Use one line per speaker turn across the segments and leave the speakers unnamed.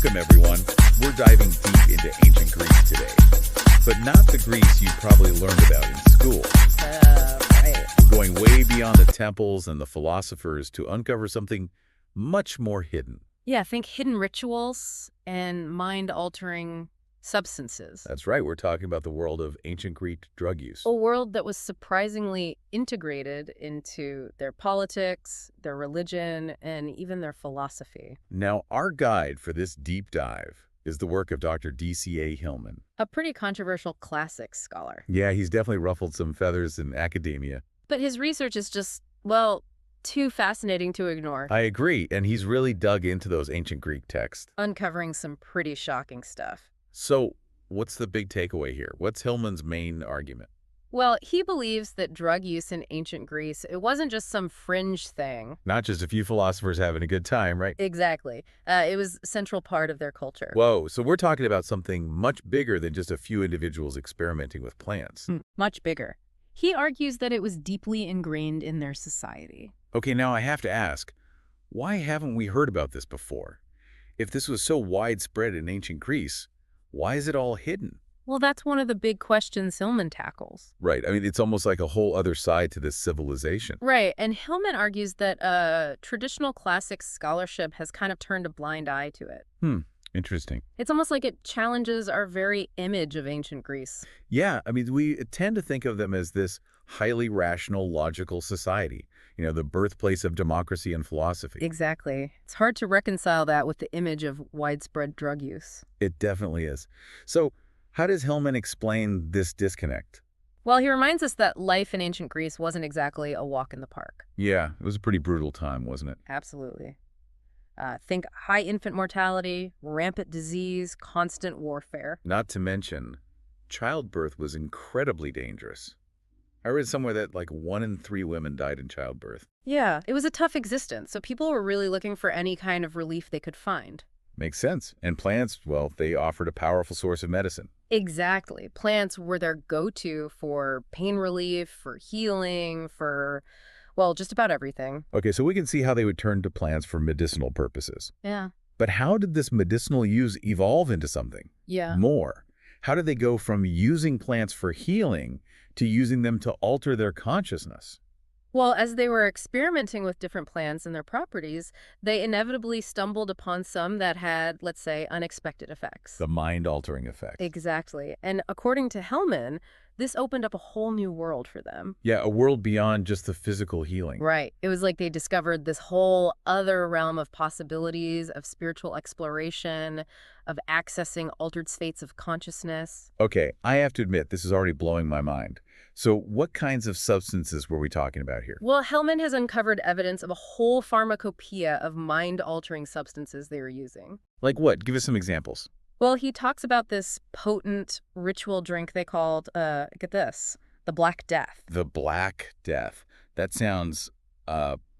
Welcome, everyone. We're diving deep into ancient Greece today, but not the Greece you probably learned about in school.
Right.
We're going way beyond the temples and the philosophers to uncover something much more hidden.
Yeah, think hidden rituals and mind-altering substances.
That's right, we're talking about the world of ancient Greek drug use.
A world that was surprisingly integrated into their politics, their religion, and even their philosophy.
Now, our guide for this deep dive is the work of Dr. D.C.A. Hillman.
A pretty controversial classics scholar.
Yeah, he's definitely ruffled some feathers in academia.
But his research is just, well, too fascinating to ignore.
I agree, and he's really dug into those ancient Greek texts.
Uncovering some pretty shocking stuff.
So, what's the big takeaway here? What's Hillman's main argument?
Well, he believes that drug use in ancient Greece, it wasn't just some fringe thing.
Not just a few philosophers having a good time, right?
Exactly. It was a central part of their culture.
Whoa, so we're talking about something much bigger than just a few individuals experimenting with plants.
Much bigger. He argues that it was deeply ingrained in their society.
Okay, now I have to ask, why haven't we heard about this before? If this was so widespread in ancient Greece, why is it all hidden?
Well, that's one of the big questions Hillman tackles.
Right, I mean, it's almost like a whole other side to this civilization.
Right, and Hillman argues that traditional classics scholarship has kind of turned a blind eye to it.
Interesting.
It's almost like it challenges our very image of ancient Greece.
Yeah, I mean, we tend to think of them as this highly rational, logical society, the birthplace of democracy and philosophy.
Exactly. It's hard to reconcile that with the image of widespread drug use.
It definitely is. So, how does Hillman explain this disconnect?
Well, he reminds us that life in ancient Greece wasn't exactly a walk in the park.
Yeah, it was a pretty brutal time, wasn't it?
Absolutely. Think high infant mortality, rampant disease, constant warfare.
Not to mention, childbirth was incredibly dangerous. I read somewhere that like 1 in 3 women died in childbirth.
Yeah, it was a tough existence, so people were really looking for any kind of relief they could find.
Makes sense. And plants, well, they offered a powerful source of medicine.
Exactly. Plants were their go-to for pain relief, for healing, for, well, just about everything.
Okay, so we can see how they would turn to plants for medicinal purposes.
Yeah.
But how did this medicinal use evolve into something
Yeah.
more? How did they go from using plants for healing to using them to alter their consciousness?
Well, as they were experimenting with different plants and their properties, they inevitably stumbled upon some that had, let's say, unexpected effects.
The mind-altering effect.
Exactly. And according to Hillman, this opened up a whole new world for them.
Yeah, a world beyond just the physical healing.
Right. It was like they discovered this whole other realm of possibilities, of spiritual exploration, of accessing altered states of consciousness.
Okay, I have to admit, this is already blowing my mind. So what kinds of substances were we talking about here?
Well, Hillman has uncovered evidence of a whole pharmacopoeia of mind-altering substances they were using.
Like what? Give us some examples.
Well, he talks about this potent ritual drink they called, get this, the Black Death.
The Black Death. That sounds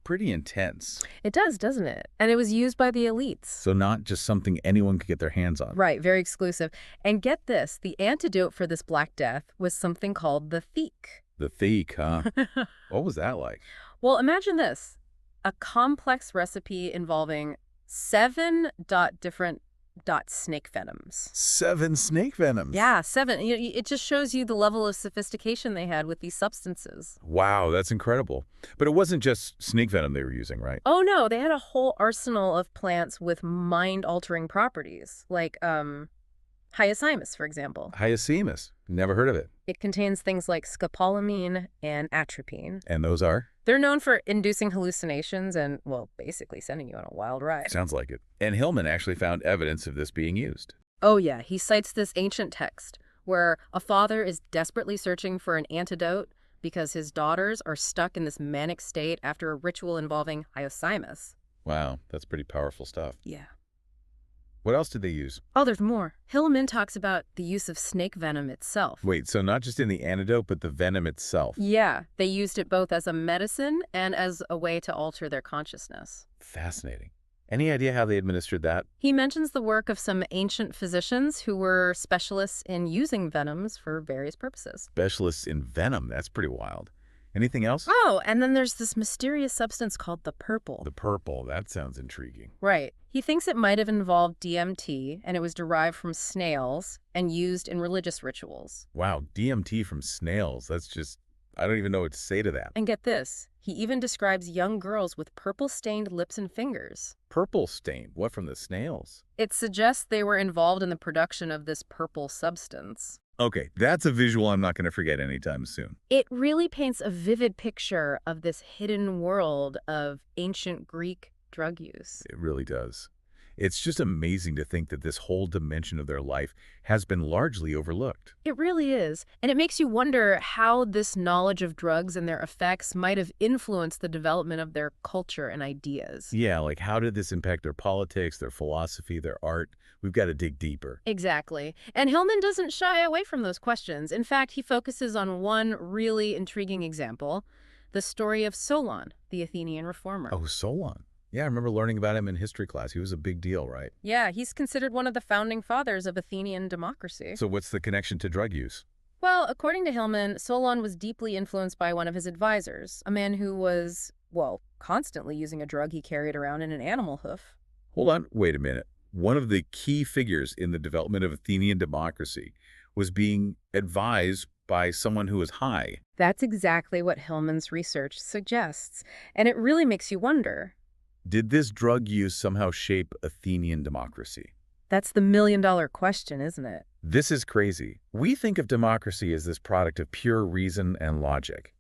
pretty intense.
It does, doesn't it? And it was used by the elites.
So not just something anyone could get their hands on.
Right, very exclusive. And get this, the antidote for this Black Death was something called the theek.
The theek, huh? What was that like?
Well, imagine this, a complex recipe involving 7 different snake venoms.
7 snake venoms?
Yeah, 7. It just shows you the level of sophistication they had with these substances.
Wow, that's incredible. But it wasn't just snake venom they were using, right?
Oh, no, they had a whole arsenal of plants with mind-altering properties, like hyoscyamus, for example.
Hyoscyamus. Never heard of it.
It contains things like scopolamine and atropine.
And those are?
They're known for inducing hallucinations and, well, basically sending you on a wild ride.
Sounds like it. And Hillman actually found evidence of this being used.
Oh, yeah. He cites this ancient text where a father is desperately searching for an antidote because his daughters are stuck in this manic state after a ritual involving hyoscyamus.
Wow, that's pretty powerful stuff.
Yeah.
What else did they use?
Oh, there's more. Hillman talks about the use of snake venom itself.
Wait, so not just in the antidote, but the venom itself?
Yeah, they used it both as a medicine and as a way to alter their consciousness.
Fascinating. Any idea how they administered that?
He mentions the work of some ancient physicians who were specialists in using venoms for various purposes.
Specialists in venom, that's pretty wild. Anything else?
Oh, and then there's this mysterious substance called the purple.
The purple, that sounds intriguing.
Right. He thinks it might have involved DMT, and it was derived from snails and used in religious rituals.
Wow, DMT from snails. That's just, I don't even know what to say to that.
And get this, he even describes young girls with purple-stained lips and fingers.
Purple stain, what from the snails?
It suggests they were involved in the production of this purple substance.
Okay, that's a visual I'm not going to forget anytime soon.
It really paints a vivid picture of this hidden world of ancient Greek drug use.
It really does. It's just amazing to think that this whole dimension of their life has been largely overlooked.
It really is. And it makes you wonder how this knowledge of drugs and their effects might have influenced the development of their culture and ideas.
Yeah, like how did this impact their politics, their philosophy, their art? We've got to dig deeper.
Exactly. And Hillman doesn't shy away from those questions. In fact, he focuses on one really intriguing example, the story of Solon, the Athenian reformer.
Oh, Solon. Yeah, I remember learning about him in history class. He was a big deal, right?
Yeah, he's considered one of the founding fathers of Athenian democracy.
So what's the connection to drug use?
Well, according to Hillman, Solon was deeply influenced by one of his advisors, a man who was, well, constantly using a drug he carried around in an animal hoof.
Hold on, wait a minute. One of the key figures in the development of Athenian democracy was being advised by someone who was high.
That's exactly what Hillman's research suggests, and it really makes you wonder.
Did this drug use somehow shape Athenian democracy?
That's the million-dollar question, isn't it?
This is crazy. We think of democracy as this product of pure reason and logic.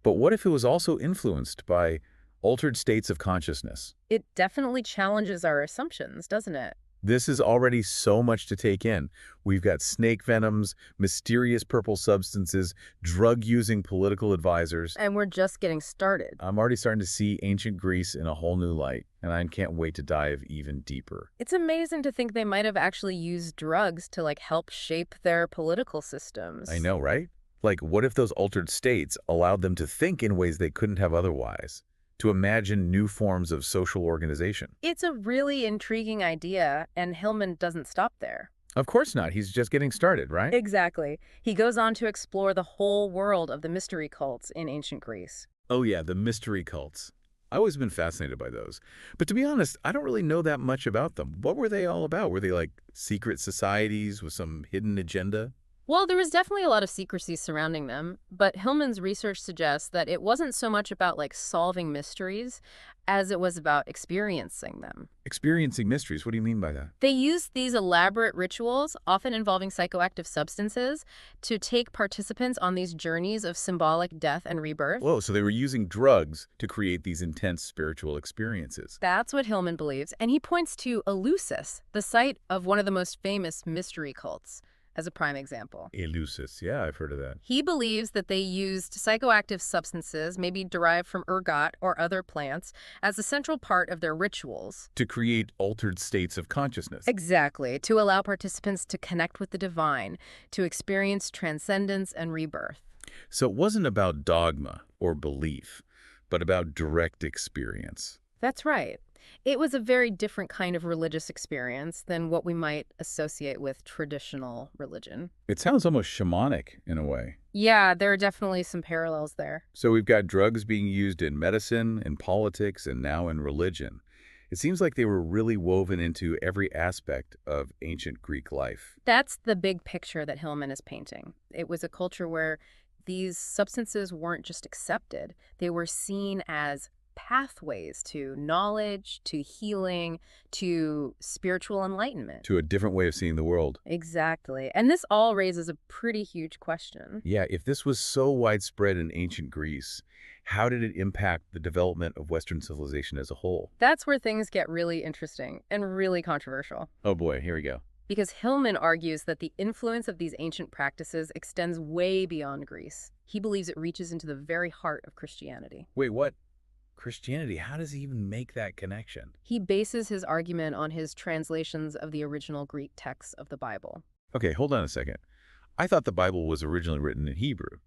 But what if it was also influenced by altered states of consciousness?
It definitely challenges our assumptions, doesn't it?
This is already so much to take in. We've got snake venoms, mysterious purple substances, drug-using political advisors.
And we're just getting started.
I'm already starting to see ancient Greece in a whole new light, and I can't wait to dive even deeper.
It's amazing to think they might have actually used drugs to, help shape their political systems.
I know, right? Like, what if those altered states allowed them to think in ways they couldn't have otherwise? To imagine new forms of social organization.
It's a really intriguing idea, and Hillman doesn't stop there.
Of course not. He's just getting started, right?
Exactly. He goes on to explore the whole world of the mystery cults in ancient Greece.
Oh yeah, the mystery cults. I've always been fascinated by those. But to be honest, I don't really know that much about them. What were they all about? Were they like secret societies with some hidden agenda?
Well, there was definitely a lot of secrecy surrounding them, but Hillman's research suggests that it wasn't so much about solving mysteries as it was about experiencing them.
Experiencing mysteries, what do you mean by that?
They used these elaborate rituals, often involving psychoactive substances, to take participants on these journeys of symbolic death and rebirth.
Whoa, so they were using drugs to create these intense spiritual experiences.
That's what Hillman believes, and he points to Eleusis, the site of one of the most famous mystery cults, as a prime example.
Eleusis, yeah, I've heard of that.
He believes that they used psychoactive substances, maybe derived from ergot or other plants, as a central part of their rituals.
To create altered states of consciousness.
Exactly, to allow participants to connect with the divine, to experience transcendence and rebirth.
So it wasn't about dogma or belief, but about direct experience.
That's right. It was a very different kind of religious experience than what we might associate with traditional religion.
It sounds almost shamanic in a way.
Yeah, there are definitely some parallels there.
So we've got drugs being used in medicine, in politics, and now in religion. It seems like they were really woven into every aspect of ancient Greek life.
That's the big picture that Hillman is painting. It was a culture where these substances weren't just accepted. They were seen as pathways to knowledge, to healing, to spiritual enlightenment.
To a different way of seeing the world.
Exactly. And this all raises a pretty huge question.
Yeah, if this was so widespread in ancient Greece, how did it impact the development of Western civilization as a whole?
That's where things get really interesting and really controversial.
Oh boy, here we go.
Because Hillman argues that the influence of these ancient practices extends way beyond Greece. He believes it reaches into the very heart of Christianity.
Wait, what? Christianity, how does he even make that connection?
He bases his argument on his translations of the original Greek texts of the Bible.
Okay, hold on a second. I thought the Bible was originally written in Hebrew.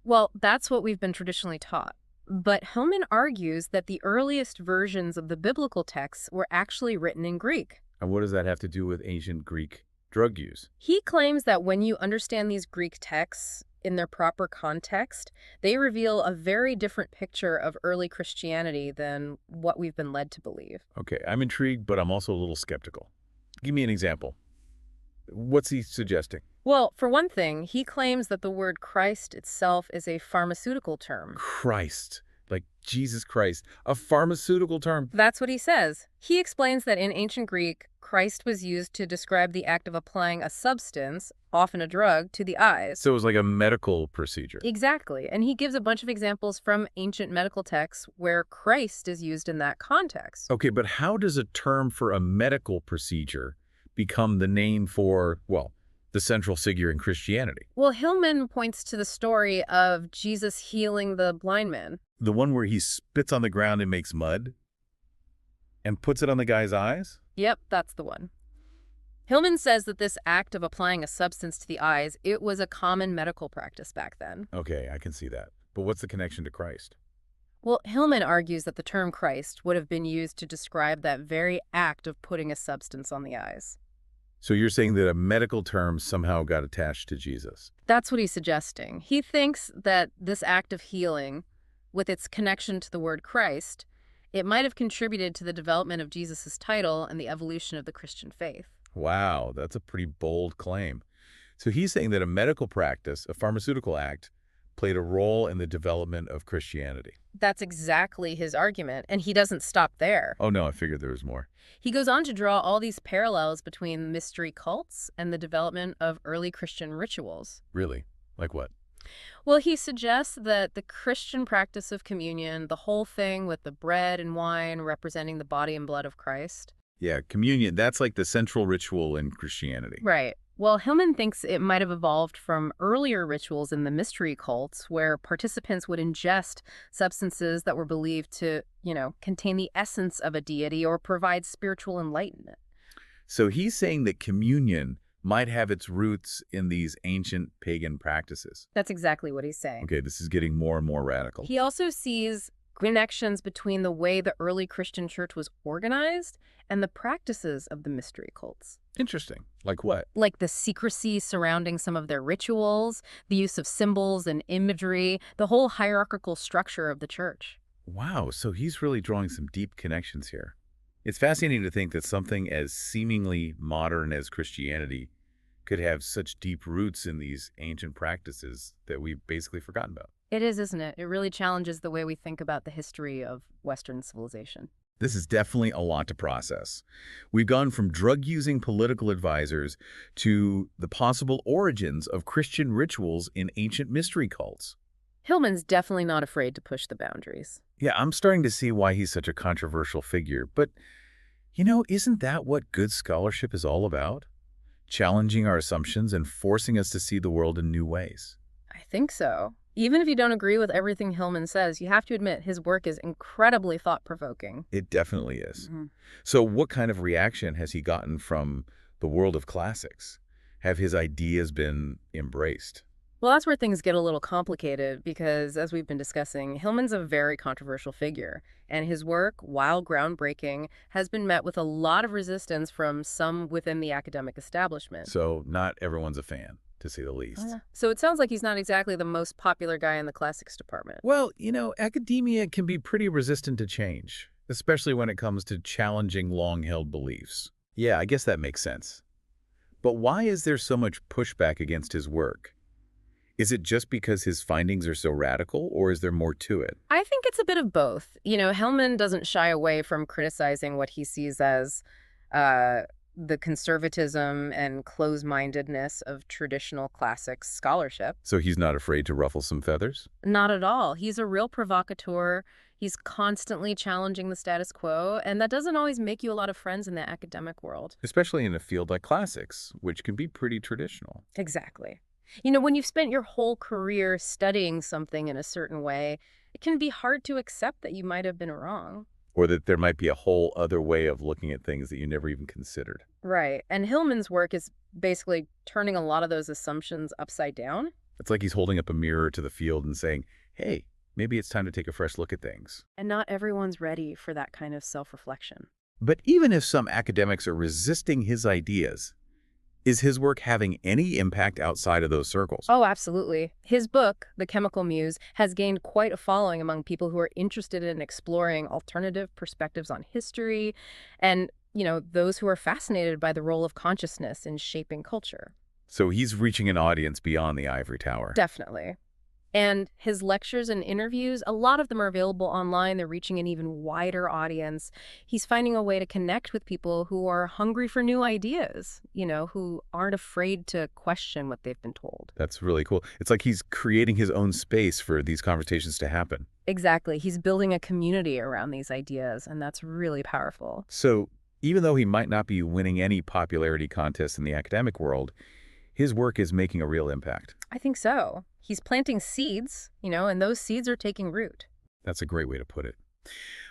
Well, that's what we've been traditionally taught. But Hillman argues that the earliest versions of the biblical texts were actually written in Greek.
And what does that have to do with ancient Greek drug use?
He claims that when you understand these Greek texts, in their proper context, they reveal a very different picture of early Christianity than what we've been led to believe.
Okay, I'm intrigued, but I'm also a little skeptical. Give me an example. What's he suggesting?
Well, for one thing, he claims that the word Christ itself is a pharmaceutical term.
Christ. Like Jesus Christ. A pharmaceutical term.
That's what he says. He explains that in ancient Greek, Christ was used to describe the act of applying a substance, often a drug, to the eyes.
So it was like a medical procedure.
Exactly. And he gives a bunch of examples from ancient medical texts where Christ is used in that context.
Okay, but how does a term for a medical procedure become the name for, well, the central figure in Christianity?
Well, Hillman points to the story of Jesus healing the blind man.
The one where he spits on the ground and makes mud and puts it on the guy's eyes?
Yep, that's the one. Hillman says that this act of applying a substance to the eyes, it was a common medical practice back then.
Okay, I can see that. But what's the connection to Christ?
Well, Hillman argues that the term Christ would have been used to describe that very act of putting a substance on the eyes.
So you're saying that a medical term somehow got attached to Jesus?
That's what he's suggesting. He thinks that this act of healing, with its connection to the word Christ, it might have contributed to the development of Jesus' title and the evolution of the Christian faith.
Wow, that's a pretty bold claim. So he's saying that a medical practice, a pharmaceutical act, played a role in the development of Christianity.
That's exactly his argument, and he doesn't stop there.
Oh no, I figured there was more.
He goes on to draw all these parallels between mystery cults and the development of early Christian rituals.
Really? Like what?
Well, he suggests that the Christian practice of communion, the whole thing with the bread and wine representing the body and blood of Christ.
Yeah, communion, that's like the central ritual in Christianity.
Right. Well, Hillman thinks it might have evolved from earlier rituals in the mystery cults where participants would ingest substances that were believed to, contain the essence of a deity or provide spiritual enlightenment.
So he's saying that communion might have its roots in these ancient pagan practices.
That's exactly what he's saying.
Okay, this is getting more and more radical.
He also sees connections between the way the early Christian church was organized and the practices of the mystery cults.
Interesting. Like what?
Like the secrecy surrounding some of their rituals, the use of symbols and imagery, the whole hierarchical structure of the church.
Wow, so he's really drawing some deep connections here. It's fascinating to think that something as seemingly modern as Christianity could have such deep roots in these ancient practices that we've basically forgotten about.
It is, isn't it? It really challenges the way we think about the history of Western civilization.
This is definitely a lot to process. We've gone from drug-using political advisors to the possible origins of Christian rituals in ancient mystery cults.
Hillman's definitely not afraid to push the boundaries.
Yeah, I'm starting to see why he's such a controversial figure. But, isn't that what good scholarship is all about? Challenging our assumptions and forcing us to see the world in new ways.
I think so. Even if you don't agree with everything Hillman says, you have to admit his work is incredibly thought-provoking.
It definitely is. So what kind of reaction has he gotten from the world of classics? Have his ideas been embraced?
Well, that's where things get a little complicated because, as we've been discussing, Hillman's a very controversial figure, and his work, while groundbreaking, has been met with a lot of resistance from some within the academic establishment.
So not everyone's a fan, to say the least.
So it sounds like he's not exactly the most popular guy in the classics department.
Well, academia can be pretty resistant to change, especially when it comes to challenging long-held beliefs. Yeah, I guess that makes sense. But why is there so much pushback against his work? Is it just because his findings are so radical, or is there more to it?
I think it's a bit of both. Hillman doesn't shy away from criticizing what he sees as the conservatism and close-mindedness of traditional classics scholarship.
So he's not afraid to ruffle some feathers?
Not at all. He's a real provocateur. He's constantly challenging the status quo, and that doesn't always make you a lot of friends in the academic world.
Especially in a field like classics, which can be pretty traditional.
Exactly. When you've spent your whole career studying something in a certain way, it can be hard to accept that you might have been wrong.
Or that there might be a whole other way of looking at things that you never even considered.
Right. And Hillman's work is basically turning a lot of those assumptions upside down.
It's like he's holding up a mirror to the field and saying, hey, maybe it's time to take a fresh look at things.
And not everyone's ready for that kind of self-reflection.
But even if some academics are resisting his ideas, Is his work having any impact outside of those circles?
Oh, absolutely. His book, The Chemical Muse, has gained quite a following among people who are interested in exploring alternative perspectives on history and, those who are fascinated by the role of consciousness in shaping culture.
So he's reaching an audience beyond the ivory tower.
Definitely. And his lectures and interviews, a lot of them are available online. They're reaching an even wider audience. He's finding a way to connect with people who are hungry for new ideas, who aren't afraid to question what they've been told.
That's really cool. It's like he's creating his own space for these conversations to happen.
Exactly. He's building a community around these ideas, and that's really powerful.
So even though he might not be winning any popularity contests in the academic world, his work is making a real impact.
I think so. He's planting seeds, and those seeds are taking root.
That's a great way to put it.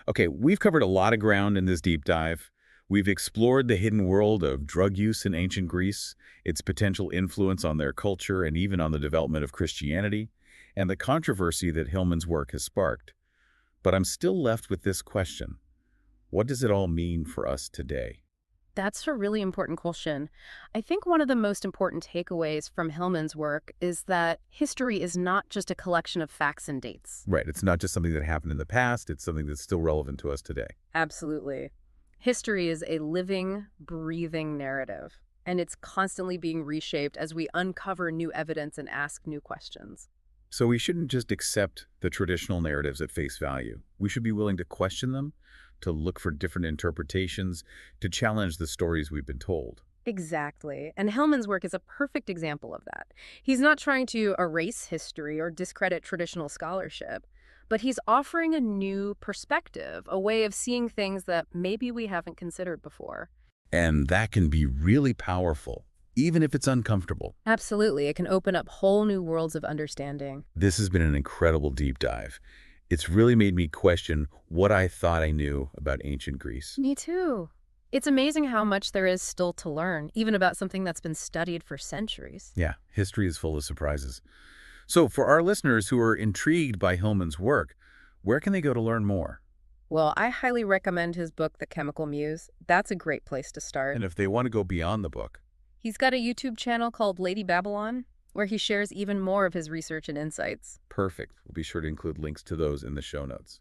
Okay, we've covered a lot of ground in this deep dive. We've explored the hidden world of drug use in ancient Greece, its potential influence on their culture and even on the development of Christianity, and the controversy that Hillman's work has sparked. But I'm still left with this question. What does it all mean for us today?
That's a really important question. I think one of the most important takeaways from Hillman's work is that history is not just a collection of facts and dates.
Right, it's not just something that happened in the past, it's something that's still relevant to us today.
Absolutely. History is a living, breathing narrative, and it's constantly being reshaped as we uncover new evidence and ask new questions.
So we shouldn't just accept the traditional narratives at face value. We should be willing to question them, to look for different interpretations, to challenge the stories we've been told.
Exactly. And Hillman's work is a perfect example of that. He's not trying to erase history or discredit traditional scholarship, but he's offering a new perspective, a way of seeing things that maybe we haven't considered before.
And that can be really powerful, even if it's uncomfortable.
Absolutely. It can open up whole new worlds of understanding.
This has been an incredible deep dive. It's really made me question what I thought I knew about ancient Greece.
Me too. It's amazing how much there is still to learn, even about something that's been studied for centuries.
Yeah, history is full of surprises. So for our listeners who are intrigued by Hillman's work, where can they go to learn more?
Well, I highly recommend his book, The Chemical Muse. That's a great place to start.
And if they want to go beyond the book?
He's got a YouTube channel called Lady Babylon, where he shares even more of his research and insights.
Perfect. We'll be sure to include links to those in the show notes.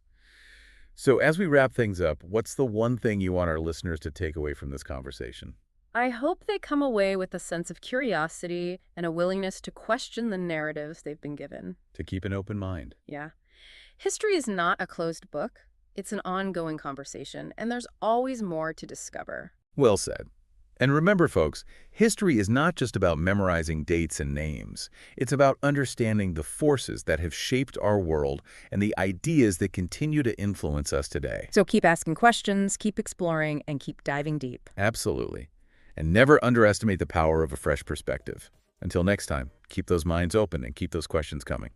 So as we wrap things up, what's the one thing you want our listeners to take away from this conversation?
I hope they come away with a sense of curiosity and a willingness to question the narratives they've been given.
To keep an open mind.
Yeah. History is not a closed book. It's an ongoing conversation, and there's always more to discover.
Well said. And remember, folks, history is not just about memorizing dates and names. It's about understanding the forces that have shaped our world and the ideas that continue to influence us today.
So keep asking questions, keep exploring, and keep diving deep.
Absolutely. And never underestimate the power of a fresh perspective. Until next time, keep those minds open and keep those questions coming.